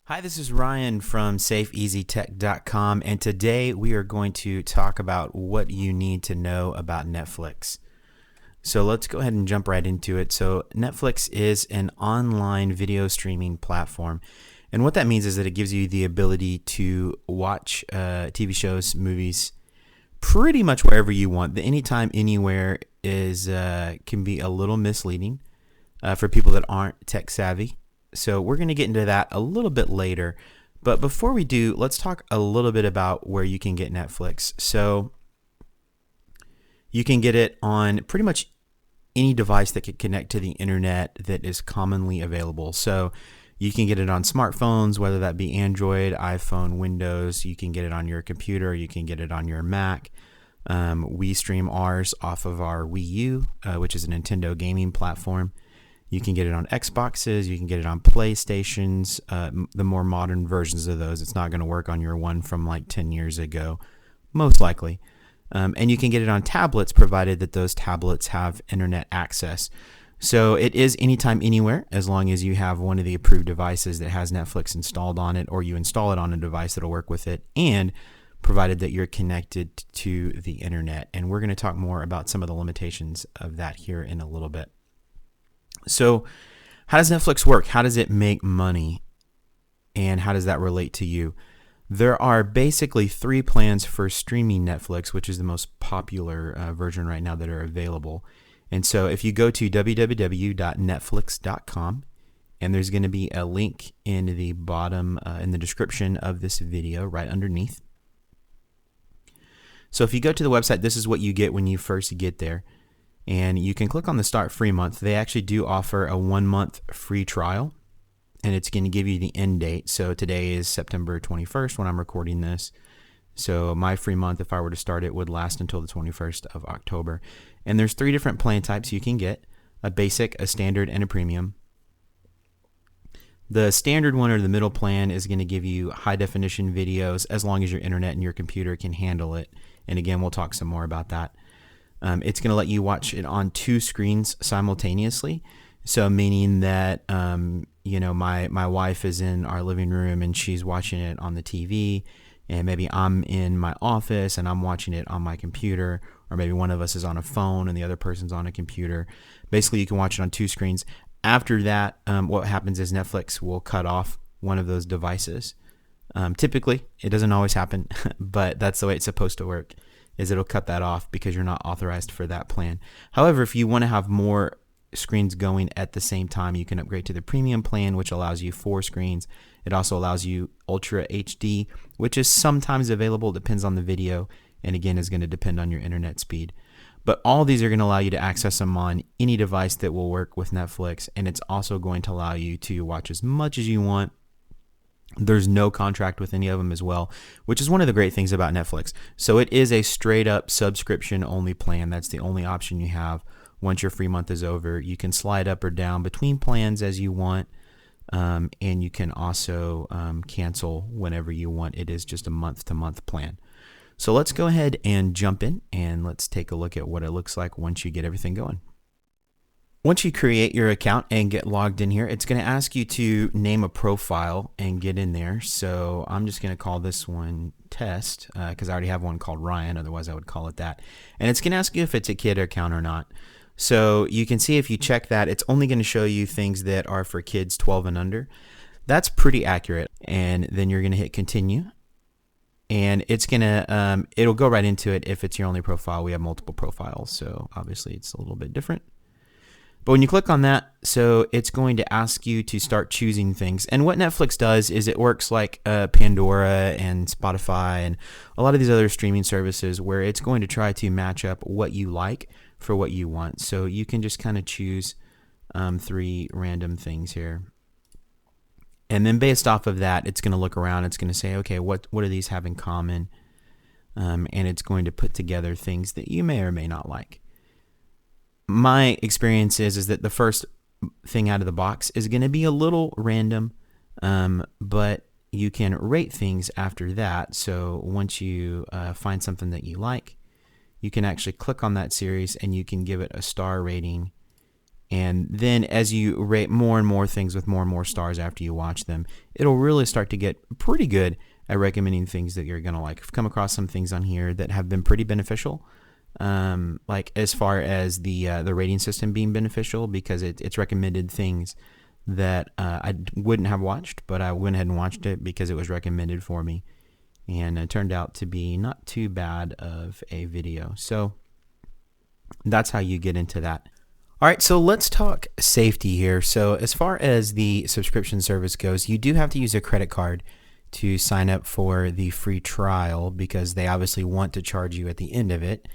Hi, this is Ryan from SafeEasyTech.com, and today we are going to talk about what you need to know about Netflix. So let's go ahead and jump right into it. So Netflix is an online video streaming platform, and what that means is that it gives you the ability to watch TV shows, movies, pretty much wherever you want. The anytime, anywhere is can be a little misleading for people that aren't tech savvy. So we're going to get into that a little bit later. But before we do, let's talk a little bit about where you can get Netflix. So you can get it on pretty much any device that can connect to the internet that is commonly available. So you can get it on smartphones, whether that be Android, iPhone, Windows. You can get it on your computer. You can get it on your Mac. We stream ours off of our Wii U, which is a Nintendo gaming platform. You can get it on Xboxes, you can get it on PlayStations, the more modern versions of those. It's not going to work on your one from like 10 years ago, most likely. And you can get it on tablets, provided that those tablets have internet access. So it is anytime, anywhere, as long as you have one of the approved devices that has Netflix installed on it, or you install it on a device that'll work with it, and provided that you're connected to the internet. And we're going to talk more about some of the limitations of that here in a little bit. So how does Netflix work? How does it make money? And how does that relate to you? There are basically three plans for streaming Netflix, which is the most popular version right now that are available. And so if you go to www.netflix.com, and there's going to be a link in the bottom, in the description of this video right underneath. So if you go to the website, this is what you get when you first get there. And you can click on the start free month. They actually do offer a 1 month free trial, and it's going to give you the end date. So today is September 21st when I'm recording this. So my free month, if I were to start it, would last until the 21st of October. And there's three different plan types you can get: a basic, a standard, and a premium. The standard one, or the middle plan, is going to give you high definition videos as long as your internet and your computer can handle it. And again, we'll talk some more about that. It's going to let you watch it on two screens simultaneously. So meaning that, my wife is in our living room and she's watching it on the TV, and maybe I'm in my office and I'm watching it on my computer, or maybe one of us is on a phone and the other person's on a computer. Basically, you can watch it on two screens. After that, what happens is Netflix will cut off one of those devices. Typically, it doesn't always happen, but that's the way it's supposed to work. Is it'll cut that off because you're not authorized for that plan. However, if you want to have more screens going at the same time, you can upgrade to the premium plan, which allows you 4 screens. It also allows you Ultra HD, which is sometimes available, depends on the video, and again is going to depend on your internet speed. But all these are going to allow you to access them on any device that will work with Netflix, and it's also going to allow you to watch as much as you want. There's no contract with any of them as well, which is one of the great things about Netflix. So it is a straight up subscription only plan. That's the only option you have. Once your free month is over, you can slide up or down between plans as you want. And you can also cancel whenever you want. It is just a month to month plan. So let's go ahead and jump in and let's take a look at what it looks like once you get everything going. Once you create your account and get logged in here, it's going to ask you to name a profile and get in there. So I'm just going to call this one Test because I already have one called Ryan. Otherwise, I would call it that. And it's going to ask you if it's a kid account or not. So you can see if you check that, it's only going to show you things that are for kids 12 and under. That's pretty accurate. And then you're going to hit continue. And it's going to, it'll go right into it if it's your only profile. We have multiple profiles, so obviously it's a little bit different. But when you click on that, so it's going to ask you to start choosing things. And what Netflix does is it works like Pandora and Spotify and a lot of these other streaming services, where it's going to try to match up what you like for what you want. So you can just kind of choose 3 random things here. And then based off of that, it's going to look around. It's going to say, okay, what do these have in common? And it's going to put together things that you may or may not like. My experience is that the first thing out of the box is going to be a little random, but you can rate things after that. So once you find something that you like, you can actually click on that series and you can give it a star rating And then as you rate more and more things with more and more stars after you watch them, it'll really start to get pretty good at recommending things that you're going to like. I've come across some things on here that have been pretty beneficial, like as far as the rating system being beneficial, because it's recommended things that I wouldn't have watched, but I went ahead and watched it because it was recommended for me. And it turned out to be not too bad of a video. So that's how you get into that. All right, so let's talk safety here. So as far as the subscription service goes, you do have to use a credit card to sign up for the free trial because they obviously want to charge you at the end of it.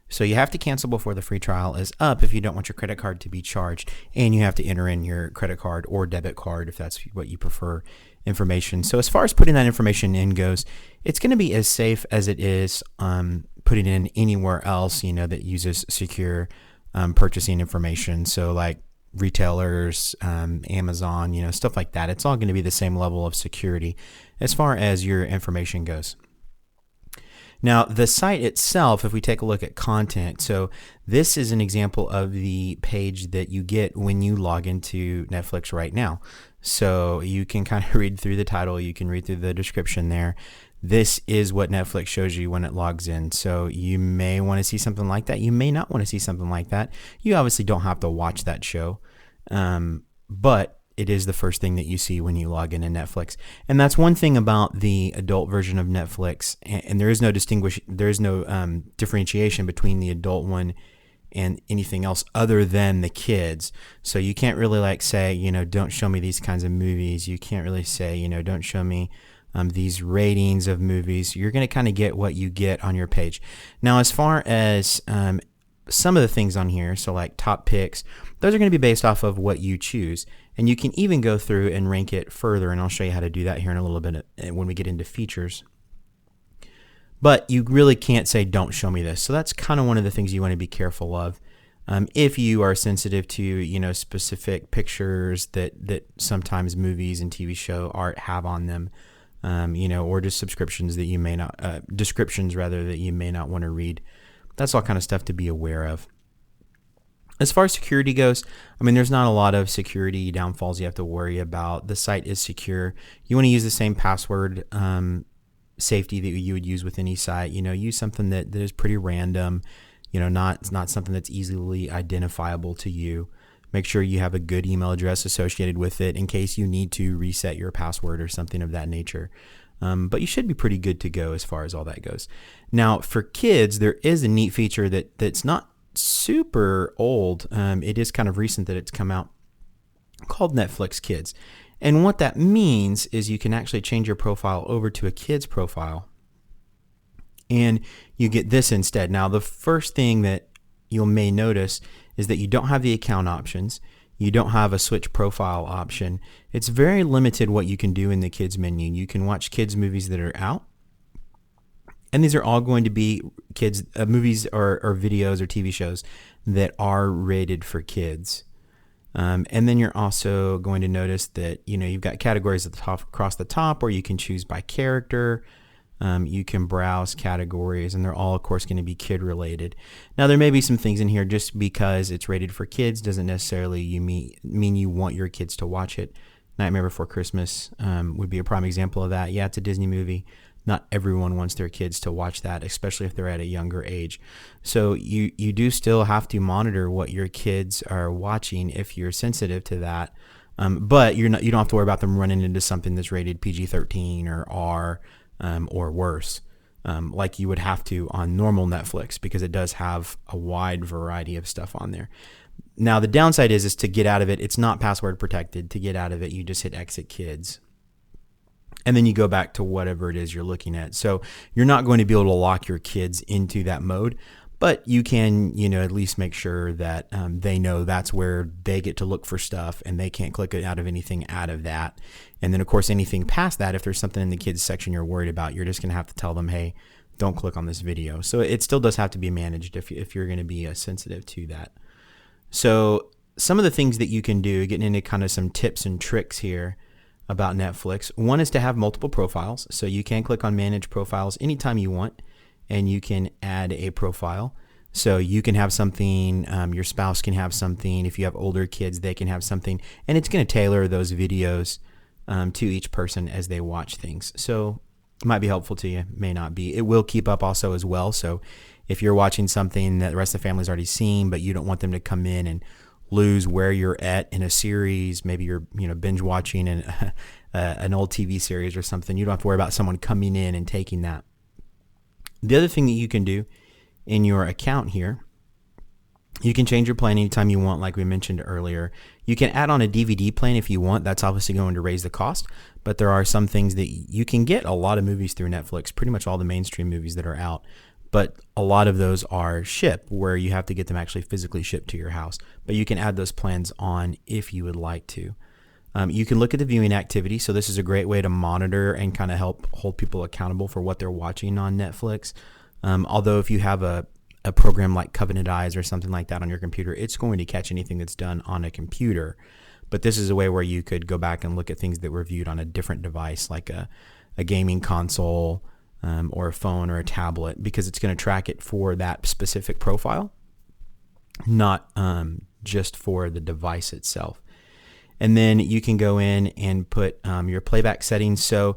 So you have to cancel before the free trial is up if you don't want your credit card to be charged, and you have to enter in your credit card or debit card if that's what you prefer information. So as far as putting that information in goes, it's going to be as safe as it is putting in anywhere else, that uses secure purchasing information. So like retailers, Amazon, stuff like that. It's all going to be the same level of security as far as your information goes. Now, the site itself, if we take a look at content, so this is an example of the page that you get when you log into Netflix right now. So you can kind of read through the title, you can read through the description there. This is what Netflix shows you when it logs in. So you may want to see something like that. You may not want to see something like that. You obviously don't have to watch that show, but it is the first thing that you see when you log into Netflix. And that's one thing about the adult version of Netflix. And there is no differentiation between the adult one and anything else other than the kids. So you can't really say, don't show me these kinds of movies. You can't really say, don't show me these ratings of movies. You're going to kind of get what you get on your page. Now, as far as some of the things on here, so like top picks, those are going to be based off of what you choose. And you can even go through and rank it further, and I'll show you how to do that here in a little bit when we get into features. But you really can't say, don't show me this. So that's kind of one of the things you want to be careful of. If you are sensitive to, specific pictures that sometimes movies and TV show art have on them, or just subscriptions that you may not, descriptions rather, that you may not want to read. That's all kind of stuff to be aware of. As far as security goes, there's not a lot of security downfalls you have to worry about. The site is secure. You want to use the same password safety that you would use with any site. Use something that is pretty random, not something that's easily identifiable to you. Make sure you have a good email address associated with it in case you need to reset your password or something of that nature. But you should be pretty good to go as far as all that goes. Now, for kids, there is a neat feature that's not super old. It is kind of recent that it's come out, called Netflix Kids. And what that means is you can actually change your profile over to a kid's profile, and you get this instead. Now, the first thing that you may notice is that you don't have the account options. You don't have a switch profile option. It's very limited what you can do in the kids menu. You can watch kids movies that are out, and these are all going to be kids movies or videos or TV shows that are rated for kids. And then you're also going to notice that you've got categories at the top, across the top, where you can choose by character. You can browse categories, and they're all, of course, going to be kid related. Now, there may be some things in here just because it's rated for kids doesn't necessarily mean you want your kids to watch it. Nightmare Before Christmas would be a prime example of that. Yeah, it's a Disney movie. Not everyone wants their kids to watch that, especially if they're at a younger age. So you do still have to monitor what your kids are watching if you're sensitive to that. But you don't have to worry about them running into something that's rated PG-13 or R or worse, like you would have to on normal Netflix, because it does have a wide variety of stuff on there. Now, the downside is to get out of it, it's not password protected. To get out of it, you just hit exit kids, and then you go back to whatever it is you're looking at. So you're not going to be able to lock your kids into that mode, but you can, at least make sure that they know that's where they get to look for stuff, and they can't click out of anything out of that. And then, of course, anything past that, if there's something in the kids section you're worried about, you're just going to have to tell them, hey, don't click on this video. So it still does have to be managed if you're going to be sensitive to that. So some of the things that you can do, getting into kind of some tips and tricks here about Netflix. One is to have multiple profiles. So you can click on Manage Profiles anytime you want, and you can add a profile. So you can have something, your spouse can have something. If you have older kids, they can have something, and it's going to tailor those videos to each person as they watch things. So it might be helpful to you, may not be. It will keep up also as well. So if you're watching something that the rest of the family's already seen, but you don't want them to come in and lose where you're at in a series, maybe you're binge watching an old TV series or something, you don't have to worry about someone coming in and taking that. The other thing that you can do in your account here, you can change your plan anytime you want, like we mentioned earlier. You can add on a DVD plan if you want. That's obviously going to raise the cost, but there are some things that you can get a lot of movies through Netflix, pretty much all the mainstream movies that are out, but a lot of those are shipped where you have to get them actually physically shipped to your house. But you can add those plans on if you would like to. You can look at the viewing activity. So this is a great way to monitor and kind of help hold people accountable for what they're watching on Netflix. Although if you have a program like Covenant Eyes or something like that on your computer, it's going to catch anything that's done on a computer. But this is a way where you could go back and look at things that were viewed on a different device, like a gaming console or a phone or a tablet, because it's going to track it for that specific profile, not just for the device itself. And then you can go in and put your playback settings. So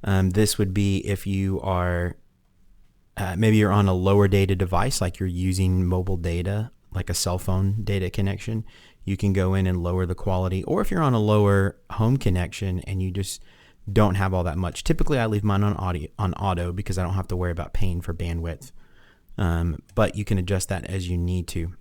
this would be if you are maybe you're on a lower data device, like you're using mobile data, like a cell phone data connection, you can go in and lower the quality. Or if you're on a lower home connection and you just don't have all that much, typically I leave mine on auto because I don't have to worry about paying for bandwidth. But you can adjust that as you need to.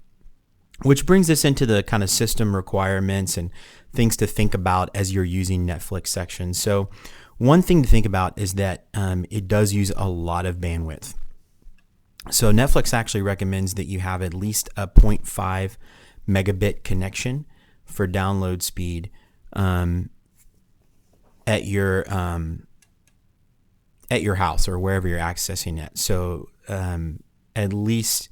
Which brings us into the kind of system requirements and things to think about as you're using Netflix sections. So one thing to think about is that it does use a lot of bandwidth. So Netflix actually recommends that you have at least a 0.5 megabit connection for download speed at your house or wherever you're accessing it. So at least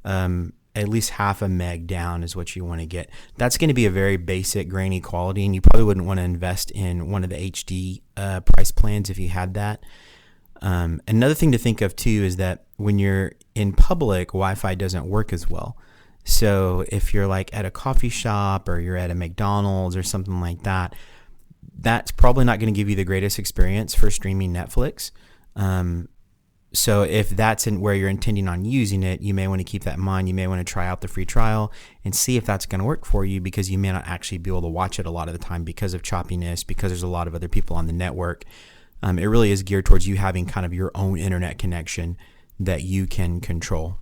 half a meg down is what you want to get. That's going to be a very basic grainy quality, and you probably wouldn't want to invest in one of the HD price plans if you had that. Another thing to think of too is that when you're in public, Wi-Fi doesn't work as well. So if you're like at a coffee shop or you're at a McDonald's or something like that, that's probably not going to give you the greatest experience for streaming Netflix. So if that's where you're intending on using it, you may want to keep that in mind. You may want to try out the free trial and see if that's going to work for you, because you may not actually be able to watch it a lot of the time because of choppiness, because there's a lot of other people on the network. It really is geared towards you having kind of your own internet connection that you can control.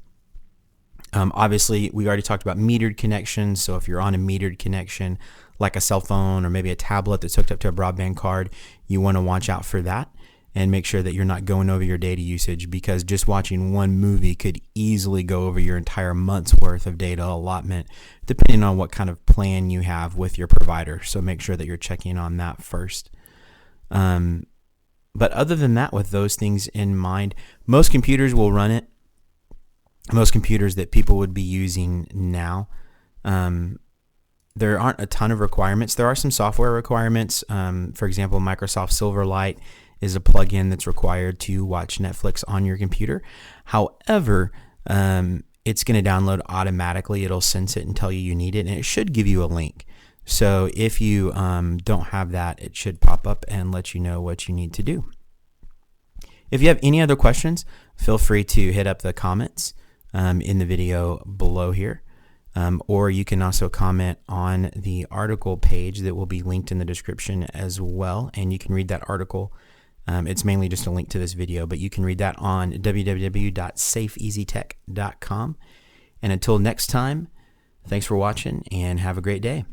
Obviously, we already talked about metered connections. So if you're on a metered connection, like a cell phone or maybe a tablet that's hooked up to a broadband card, you want to watch out for that and make sure that you're not going over your data usage, because just watching one movie could easily go over your entire month's worth of data allotment, depending on what kind of plan you have with your provider. So make sure that you're checking on that first. But other than that, with those things in mind, most computers will run it. Most computers that people would be using now. There aren't a ton of requirements. There are some software requirements. For example, Microsoft Silverlight is a plugin that's required to watch Netflix on your computer. However, it's going to download automatically. It'll sense it and tell you need it, and it should give you a link. So if you don't have that, it should pop up and let you know what you need to do. If you have any other questions, feel free to hit up the comments in the video below here. Or you can also comment on the article page that will be linked in the description as well. And you can read that article. It's mainly just a link to this video, but you can read that on www.safeeasytech.com. And until next time, thanks for watching and have a great day.